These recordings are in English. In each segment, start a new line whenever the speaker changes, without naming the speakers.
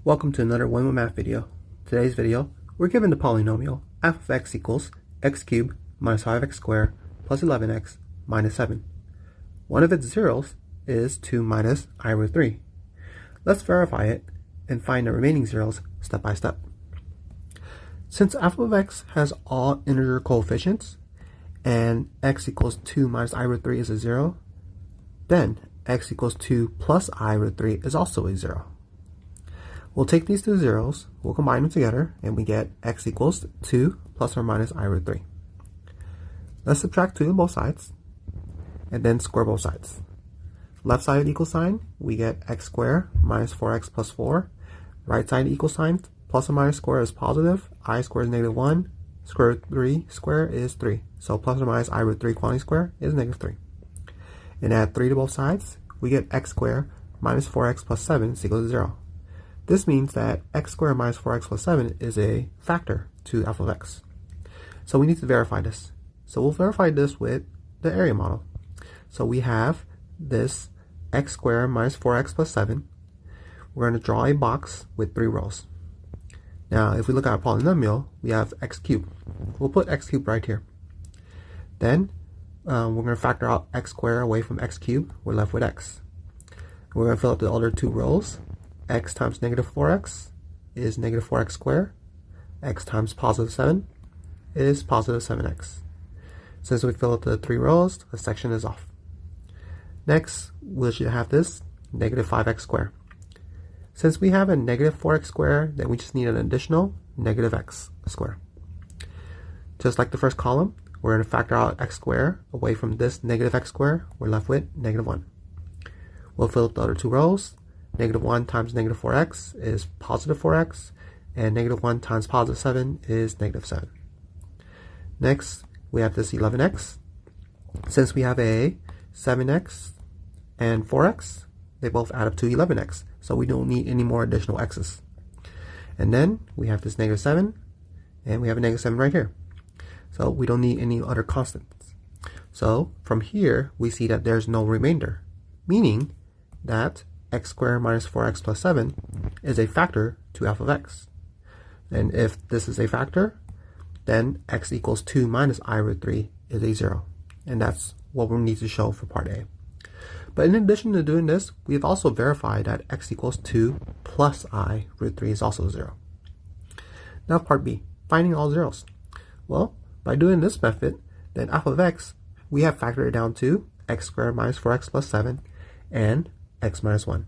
Welcome to another One More Math video. Today's video, we're given the polynomial f of x equals x cubed minus 5x squared plus 11x minus 7. One of its zeros is 2 minus I root 3. Let's verify it and find the remaining zeros step by step. Since f of x has all integer coefficients and x equals 2 minus I root 3 is a 0, then x equals 2 plus I root 3 is also a 0. We'll take these two zeros, we'll combine them together, and we get x equals 2 plus or minus I root 3. Let's subtract 2 on both sides, and then square both sides. Left side equal sign, we get x squared minus 4x plus 4. Right side equal sign, plus or minus square is positive, I squared is negative 1, square root 3 square is 3. So plus or minus I root 3 quantity square is negative 3. And add 3 to both sides, we get x squared minus 4x plus 7 is equal to 0. This means that x squared minus 4x plus 7 is a factor to f of x. So we need to verify this. So we'll verify this with the area model. So we have this x squared minus 4x plus 7. We're going to draw a box with 3 rows. Now if we look at our polynomial, we have x cubed. We'll put x cubed right here. Then we're going to factor out x squared away from x cubed. We're left with x. We're going to fill out the other 2 rows. X times negative 4x is negative 4x squared. X times positive 7 is positive 7x. Since we fill out the 3 rows, the section is off. Next, we should have this negative 5x squared. Since we have a negative 4x squared, then we just need an additional negative x squared. Just like the first column, we're going to factor out x squared away from this negative x squared. We're left with negative 1. We'll fill out the other 2 rows. Negative 1 times negative 4x is positive 4x, and negative 1 times positive 7 is negative 7. Next, we have this 11x. Since we have a 7x and 4x, they both add up to 11x, so we don't need any more additional x's. And then we have this negative 7, and we have a negative 7 right here. So we don't need any other constants. So from here, we see that there's no remainder, meaning that x squared minus 4x plus 7 is a factor to f of x. And if this is a factor, then x equals 2 minus I root 3 is a 0. And that's what we need to show for part A. But in addition to doing this, we've also verified that x equals 2 plus I root 3 is also 0. Now part B, finding all zeros. Well, by doing this method, then f of x, we have factored it down to x squared minus 4x plus 7 and x minus 1.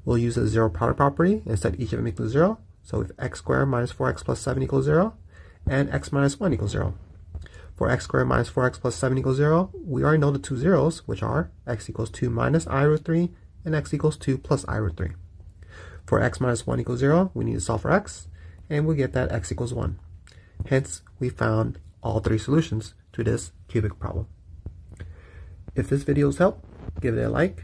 We'll use the zero product property and set each of them equal to 0. So if x squared minus 4x plus 7 equals 0, and x minus 1 equals 0. For x squared minus 4x plus 7 equals 0, we already know the 2 zeros, which are x equals 2 minus I root 3 and x equals 2 plus I root 3. For x minus 1 equals 0, we need to solve for x, and we'll get that x equals 1. Hence, we found all 3 solutions to this cubic problem. If this video has helped, give it a like,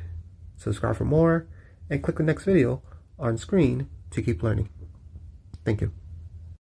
subscribe for more, and click the next video on screen to keep learning. Thank you.